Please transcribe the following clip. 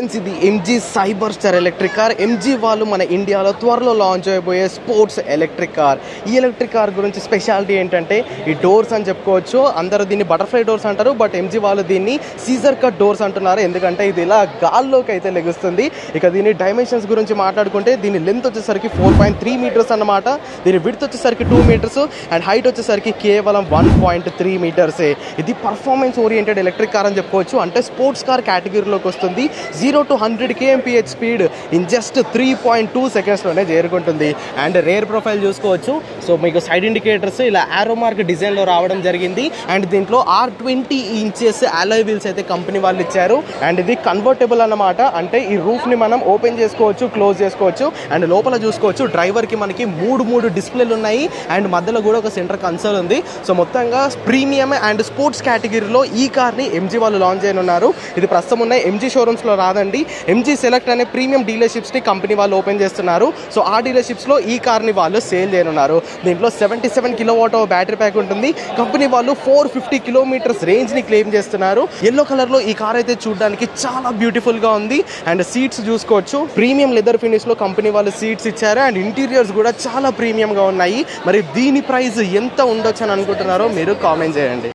ఇది MG cyber star electric car. MG వాళ్ళు మన ఇండియాలో త్వరలో లాంచ్ అయిపోయే స్పోర్ట్స్ ఎలక్ట్రిక్ కార్. ఈ ఎలక్ట్రిక్ కార్ గురించి స్పెషాలిటీ ఏంటంటే ఈ డోర్స్ అని చెప్పుకోవచ్చు. అందరూ దీన్ని బటర్ఫ్లై డోర్స్ అంటారు, బట్ ఎంజీ వాళ్ళు దీన్ని సీజర్ కట్ డోర్స్ అంటున్నారు. ఎందుకంటే ఇది ఇలా గాల్లోకి అయితే లెగుస్తుంది. ఇక దీని డైమెన్షన్స్ గురించి మాట్లాడుకుంటే దీని లెంత్ వచ్చేసరికి 4.3 మీటర్స్ అన్నమాట. దీని విడ్త్ వచ్చేసరికి 2 మీటర్స్ అండ్ హైట్ వచ్చేసరికి కేవలం 1.3 మీటర్సే. ఇది పర్ఫార్మెన్స్ ఓరియంటెడ్ ఎలక్ట్రిక్ కార్ అని చెప్పుకోవచ్చు. అంటే స్పోర్ట్స్ కార్ కేటగిరీలోకి వస్తుంది. 0 to 100 kmph speed in just 3.2 సెకండ్స్లోనే చేరుకుంటుంది. అండ్ రేర్ ప్రొఫైల్ చూసుకోవచ్చు. సో మీకు సైడ్ ఇండికేటర్స్ ఇలా ఆరో మార్క్ డిజైన్లో రావడం జరిగింది. అండ్ దీంట్లో R20 ఇంచెస్ అలాయ్ వీల్స్ అయితే కంపెనీ వాళ్ళు ఇచ్చారు. అండ్ ఇది కన్వర్టబుల్ అన్నమాట. అంటే ఈ రూఫ్ని మనం ఓపెన్ చేసుకోవచ్చు, క్లోజ్ చేసుకోవచ్చు. అండ్ లోపల చూసుకోవచ్చు డ్రైవర్కి మనకి మూడు డిస్ప్లేలు ఉన్నాయి. అండ్ మధ్యలో కూడా ఒక సెంటర్ కన్సోల్ ఉంది. సో మొత్తంగా ప్రీమియం అండ్ స్పోర్ట్స్ కేటగిరీలో ఈ కార్ని ఎంజీ వాళ్ళు లాంచ్ చేయనున్నారు. ఇది ప్రస్తుతం ఉన్న ఎంజీ షోరూమ్స్లో రాదండి. ఎంజీ సెలెక్ట్ అనే ప్రీమియం డీలర్షిప్స్ని కంపెనీ వాళ్ళు ఓపెన్ చేస్తున్నారు. సో ఆ డీలర్షిప్స్లో ఈ కార్ని వాళ్ళు సేల్ చేయనున్నారు. దీంట్లో 77 కిలోవాట్ బ్యాటరీ ప్యాక్ ఉంటుంది. కంపెనీ వాళ్ళు 450 కిలోమీటర్స్ రేంజ్ని క్లెయిమ్ చేస్తున్నారు. ఎల్లో కలర్లో ఈ కార్ అయితే చూడడానికి చాలా బ్యూటిఫుల్గా ఉంది. అండ్ సీట్స్ చూసుకోవచ్చు, ప్రీమియం లెదర్ ఫినిష్లో కంపెనీ వాళ్ళు సీట్స్ ఇచ్చారు. అండ్ ఇంటీరియర్స్ కూడా చాలా ప్రీమియంగా ఉన్నాయి. మరి దీని ప్రైస్ ఎంత ఉండొచ్చు అని అనుకుంటున్నారో మీరు కామెంట్ చేయండి.